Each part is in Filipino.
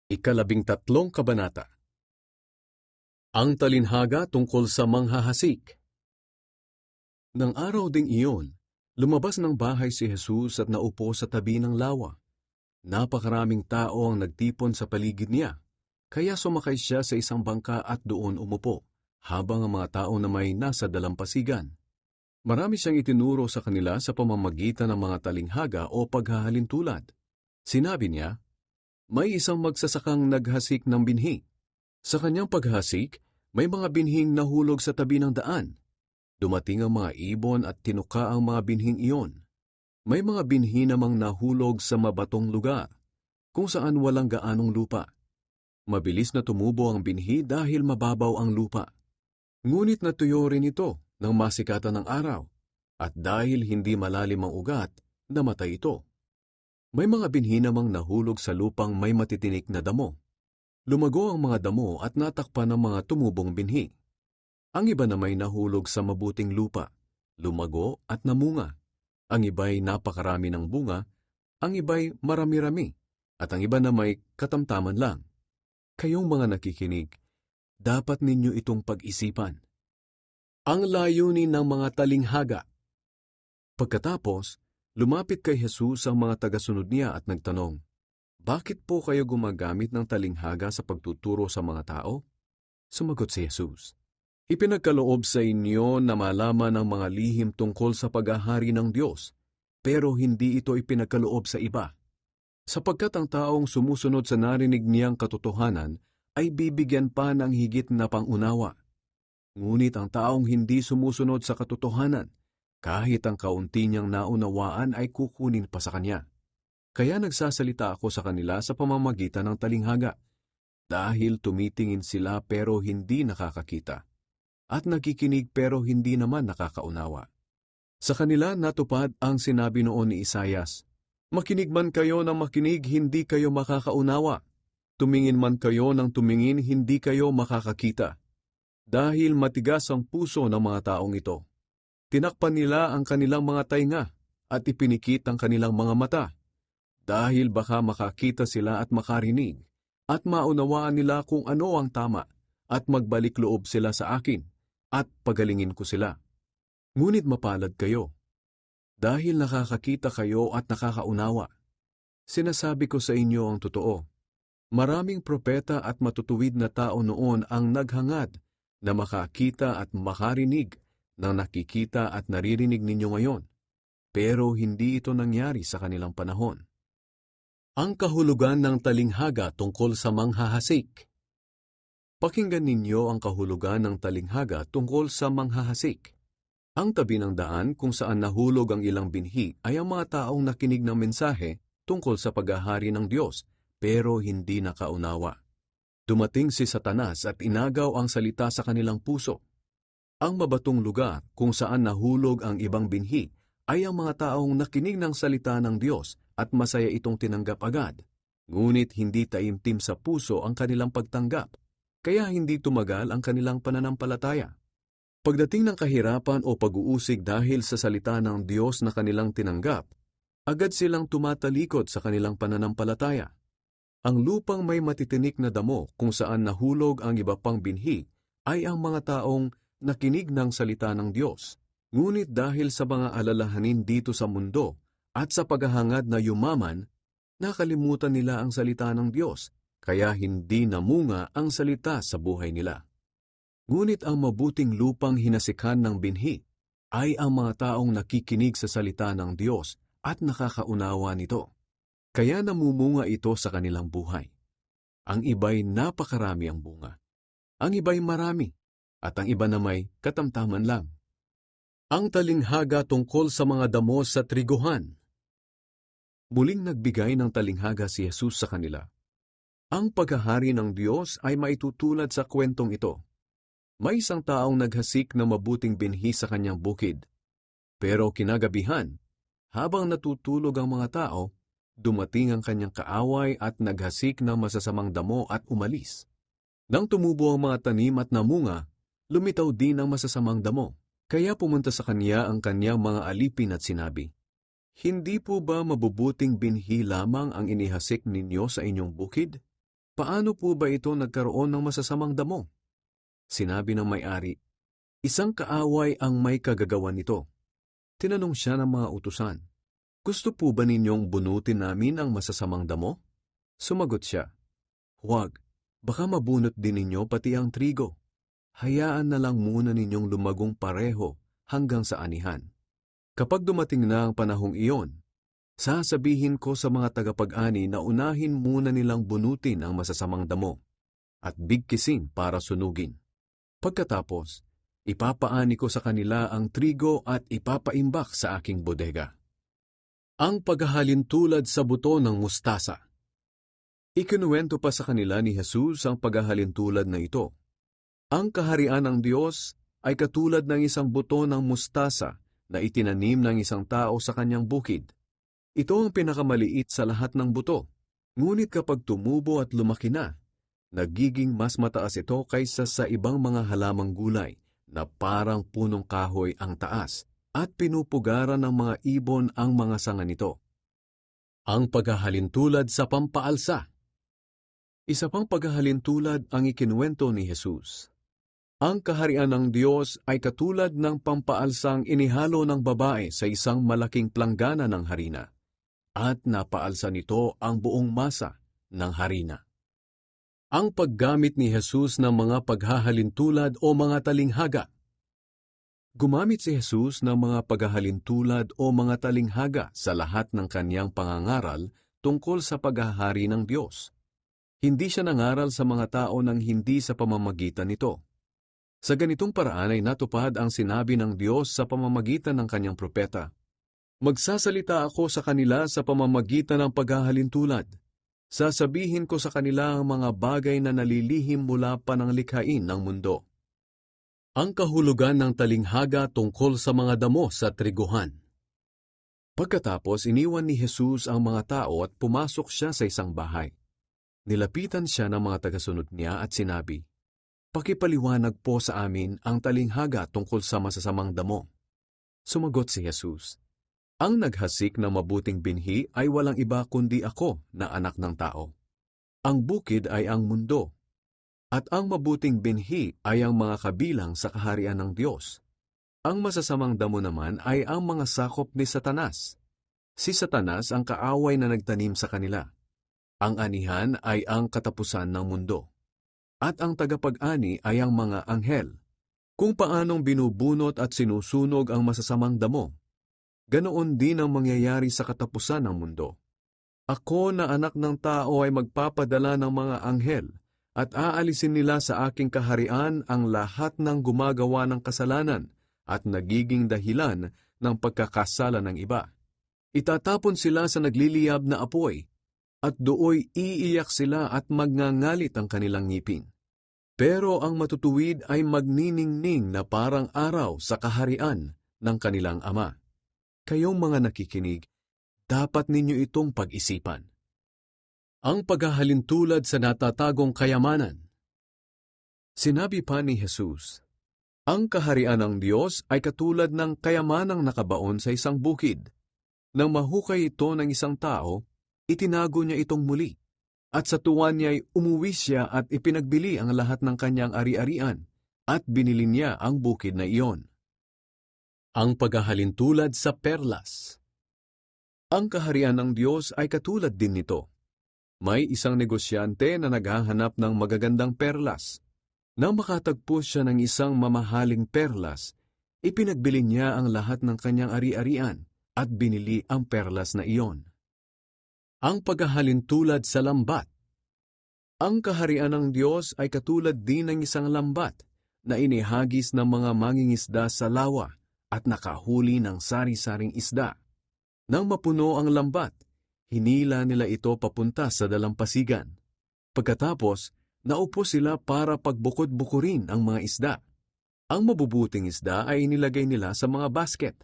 Ikalabing-tatlong kabanata. Ang talinhaga tungkol sa manghahasik. Nang araw ding iyon, lumabas ng bahay si Jesus at naupo sa tabi ng lawa. Napakaraming tao ang nagtipon sa paligid niya, kaya sumakay siya sa isang bangka at doon umupo, habang ang mga tao na may nasa dalampasigan. Marami siyang itinuro sa kanila sa pamamagitan ng mga talinghaga o paghahalintulad. Sinabi niya, may isang magsasakang naghasik ng binhi. Sa kanyang paghasik, may mga binhing nahulog sa tabi ng daan. Dumating ang mga ibon at tinuka ang mga binhing iyon. May mga binhi namang nahulog sa mabatong lugar, kung saan walang gaanong lupa. Mabilis na tumubo ang binhi dahil mababaw ang lupa. Ngunit natuyo rin ito nang masikatan ng araw, at dahil hindi malalim ang ugat, namatay ito. May mga binhi namang nahulog sa lupang may matitinik na damo. Lumago ang mga damo at natakpan ng mga tumubong binhi. Ang iba na may nahulog sa mabuting lupa, lumago at namunga. Ang iba'y napakarami ng bunga, ang iba'y marami-rami, at ang iba na may katamtaman lang. Kayong mga nakikinig, dapat ninyo itong pag-isipan. Ang layunin ng mga talinghaga. Pagkatapos, lumapit kay Jesus ang mga tagasunod niya at nagtanong, bakit po kayo gumagamit ng talinghaga sa pagtuturo sa mga tao? Sumagot si Jesus, ipinagkaloob sa inyo na malaman ang mga lihim tungkol sa paghahari ng Diyos, pero hindi ito ipinagkaloob sa iba. Sapagkat ang taong sumusunod sa narinig niyang katotohanan ay bibigyan pa ng higit na pangunawa. Ngunit ang taong hindi sumusunod sa katotohanan, kahit ang kaunti niyang naunawaan ay kukunin pa sa kanya. Kaya nagsasalita ako sa kanila sa pamamagitan ng talinghaga, dahil tumitingin sila pero hindi nakakakita, at nakikinig pero hindi naman nakakaunawa. Sa kanila natupad ang sinabi noon ni Isaias, makinig man kayo ng makinig, hindi kayo makakaunawa. Tumingin man kayo ng tumingin, hindi kayo makakakita. Dahil matigas ang puso ng mga taong ito. Tinakpan nila ang kanilang mga tainga at ipinikit ang kanilang mga mata. Dahil baka makakita sila at makarinig at maunawaan nila kung ano ang tama at magbalik loob sila sa akin at pagalingin ko sila. Ngunit mapalad kayo. Dahil nakakakita kayo at nakakaunawa. Sinasabi ko sa inyo ang totoo. Maraming propeta at matutuwid na tao noon ang naghangad na makakita at makarinig ng nakikita at naririnig ninyo ngayon. Pero hindi ito nangyari sa kanilang panahon. Ang kahulugan ng talinghaga tungkol sa manghahasik. Pakinggan ninyo ang kahulugan ng talinghaga tungkol sa manghahasik. Ang tabi ng daan kung saan nahulog ang ilang binhi ay ang mga taong nakinig ng mensahe tungkol sa paghahari ng Diyos, pero hindi nakaunawa. Dumating si Satanas at inagaw ang salita sa kanilang puso. Ang mabatong lugar kung saan nahulog ang ibang binhi ay ang mga taong nakinig ng salita ng Diyos at masaya itong tinanggap agad. Ngunit hindi taimtim sa puso ang kanilang pagtanggap, kaya hindi tumagal ang kanilang pananampalataya. Pagdating ng kahirapan o pag-uusig dahil sa salita ng Diyos na kanilang tinanggap, agad silang tumatalikod sa kanilang pananampalataya. Ang lupang may matitinik na damo kung saan nahulog ang iba pang binhi ay ang mga taong nakinig ng salita ng Diyos. Ngunit dahil sa mga alalahanin dito sa mundo at sa paghahangad na yumaman, nakalimutan nila ang salita ng Diyos, kaya hindi namunga ang salita sa buhay nila. Ngunit ang mabuting lupang hinasikan ng binhi ay ang mga taong nakikinig sa salita ng Diyos at nakakaunawa nito. Kaya namumunga ito sa kanilang buhay. Ang iba'y napakarami ang bunga. Ang iba'y marami, at ang iba na may katamtaman lang. Ang talinghaga tungkol sa mga damo sa triguhan. Muling nagbigay ng talinghaga si Jesus sa kanila. Ang paghahari ng Diyos ay maitutulad sa kwentong ito. May isang taong naghasik na mabuting binhi sa kanyang bukid. Pero kinagabihan, habang natutulog ang mga tao, dumating ang kanyang kaaway at naghasik ng masasamang damo at umalis. Nang tumubo ang mga tanim at namunga, lumitaw din ang masasamang damo. Kaya pumunta sa kanya ang kanyang mga alipin at sinabi, hindi po ba mabubuting binhi lamang ang inihasik ninyo sa inyong bukid? Paano po ba ito nagkaroon ng masasamang damo? Sinabi ng may-ari, isang kaaway ang may kagagawan nito. Tinanong siya ng mga utusan, gusto po ba ninyong bunutin namin ang masasamang damo? Sumagot siya, huwag, baka mabunot din ninyo pati ang trigo. Hayaan na lang muna ninyong lumagong pareho hanggang sa anihan. Kapag dumating na ang panahong iyon, sasabihin ko sa mga tagapag-ani na unahin muna nilang bunutin ang masasamang damo at bigkisin para sunugin. Pagkatapos, ipapaani ko sa kanila ang trigo at ipapaimbak sa aking bodega. Ang paghahalintulad sa buto ng mustasa. Ikinuwento pa sa kanila ni Jesus ang paghahalintulad na ito. Ang kaharian ng Diyos ay katulad ng isang buto ng mustasa na itinanim ng isang tao sa kanyang bukid. Ito ang pinakamaliit sa lahat ng buto, ngunit kapag tumubo at lumaki na, nagiging mas mataas ito kaysa sa ibang mga halamang gulay na parang punong kahoy ang taas at pinupugaran ng mga ibon ang mga sanga nito. Ang paghahalintulad sa pampaalsa. Isa pang paghahalintulad ang ikinuwento ni Jesus. Ang kaharian ng Diyos ay katulad ng pampaalsang inihalo ng babae sa isang malaking planggana ng harina, at napaalsa nito ang buong masa ng harina. Ang paggamit ni Jesus ng mga paghahalintulad o mga talinghaga. Gumamit si Jesus ng mga paghahalintulad o mga talinghaga sa lahat ng kanyang pangangaral tungkol sa paghahari ng Diyos. Hindi siya nangaral sa mga tao nang hindi sa pamamagitan nito. Sa ganitong paraan ay natupad ang sinabi ng Diyos sa pamamagitan ng kanyang propeta. Magsasalita ako sa kanila sa pamamagitan ng paghahalintulad. Sasabihin ko sa kanila ang mga bagay na nalilihim mula pa ng likhain ng mundo. Ang kahulugan ng talinghaga tungkol sa mga damo sa triguhan. Pagkatapos, iniwan ni Jesus ang mga tao at pumasok siya sa isang bahay. Nilapitan siya ng mga tagasunod niya at sinabi, "Pakipaliwanag po sa amin ang talinghaga tungkol sa masasamang damo." Sumagot si Jesus, "Ang naghasik ng mabuting binhi ay walang iba kundi ako na anak ng tao. Ang bukid ay ang mundo, at ang mabuting binhi ay ang mga kabilang sa kaharian ng Diyos. Ang masasamang damo naman ay ang mga sakop ni Satanas. Si Satanas ang kaaway na nagtanim sa kanila. Ang anihan ay ang katapusan ng mundo, at ang tagapag-ani ay ang mga anghel. Kung paanong binubunot at sinusunog ang masasamang damo, ganoon din ang mangyayari sa katapusan ng mundo. Ako na anak ng tao ay magpapadala ng mga anghel at aalisin nila sa aking kaharian ang lahat ng gumagawa ng kasalanan at nagiging dahilan ng pagkakasala ng iba. Itatapon sila sa nagliliyab na apoy at dooy iiyak sila at magngangalit ang kanilang ngipin. Pero ang matutuwid ay magniningning na parang araw sa kaharian ng kanilang Ama. Kayong mga nakikinig, dapat ninyo itong pag-isipan. Ang paghahalintulad sa natatagong kayamanan. Sinabi pa ni Jesus, ang kaharian ng Diyos ay katulad ng kayamanang nakabaon sa isang bukid. Nang mahukay ito ng isang tao, itinago niya itong muli. At sa tuwa niya'y umuwi siya at ipinagbili ang lahat ng kanyang ari-arian at binili niya ang bukid na iyon. Ang paghahalintulad sa perlas. Ang kaharian ng Diyos ay katulad din nito. May isang negosyante na naghahanap ng magagandang perlas. Nang makatagpo siya ng isang mamahaling perlas, ipinagbili niya ang lahat ng kanyang ari-arian at binili ang perlas na iyon. Ang paghahalintulad sa lambat. Ang kaharian ng Diyos ay katulad din ng isang lambat na inihagis ng mga mangingisda sa lawa at nakahuli ng sari-saring isda. Nang mapuno ang lambat, hinila nila ito papunta sa dalampasigan. Pagkatapos, naupo sila para pagbukod-bukurin ang mga isda. Ang mabubuting isda ay inilagay nila sa mga basket,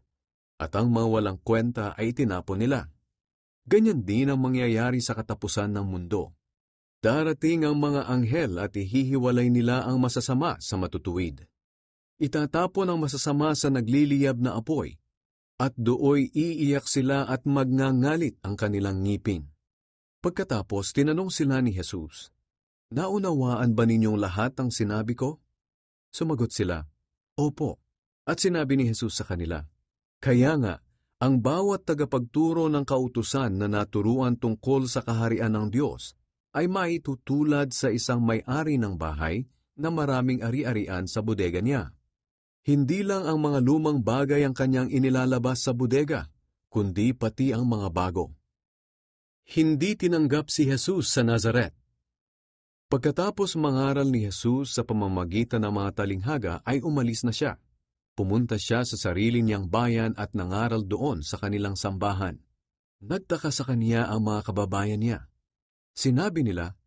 at ang mga walang kwenta ay tinapon nila. Ganyan din ang mangyayari sa katapusan ng mundo. Darating ang mga anghel at ihihiwalay nila ang masasama sa matutuwid. Itatapon ang masasama sa nagliliyab na apoy, at dooy iiyak sila at magngangalit ang kanilang ngipin. Pagkatapos, tinanong sila ni Jesus, Naunawaan ba ninyong lahat ang sinabi ko? Sumagot sila, Opo. At sinabi ni Jesus sa kanila, Kaya nga, ang bawat tagapagturo ng kautusan na naturuan tungkol sa kaharian ng Diyos ay maitutulad sa isang may-ari ng bahay na maraming ari-arian sa bodega niya. Hindi lang ang mga lumang bagay ang kanyang inilalabas sa bodega, kundi pati ang mga bago. Hindi tinanggap si Jesus sa Nazaret. Pagkatapos mangaral ni Jesus sa pamamagitan ng mga talinghaga ay umalis na siya. Pumunta siya sa sarili niyang bayan at nangaral doon sa kanilang sambahan. Nagtaka sa kanya ang mga kababayan niya. Sinabi nila,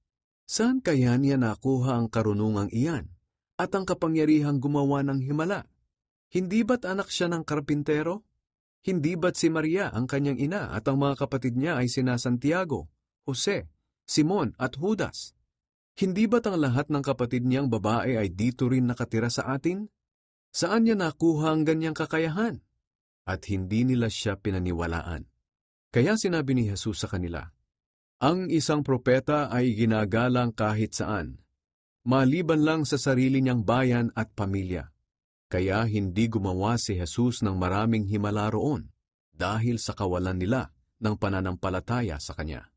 Saan kaya niya nakuha ang karunungang iyan at ang kapangyarihang gumawa ng himala? Hindi ba't anak siya ng karpintero? Hindi ba't si Maria ang kanyang ina at ang mga kapatid niya ay sina Santiago, Jose, Simon at Judas? Hindi ba't ang lahat ng kapatid niyang babae ay dito rin nakatira sa atin? Saan niya nakuha ang ganyang kakayahan? At hindi nila siya pinaniwalaan. Kaya sinabi ni Jesus sa kanila, Ang isang propeta ay ginagalang kahit saan, maliban lang sa sarili niyang bayan at pamilya. Kaya hindi gumawa si Jesus ng maraming himala roon dahil sa kawalan nila ng pananampalataya sa Kanya.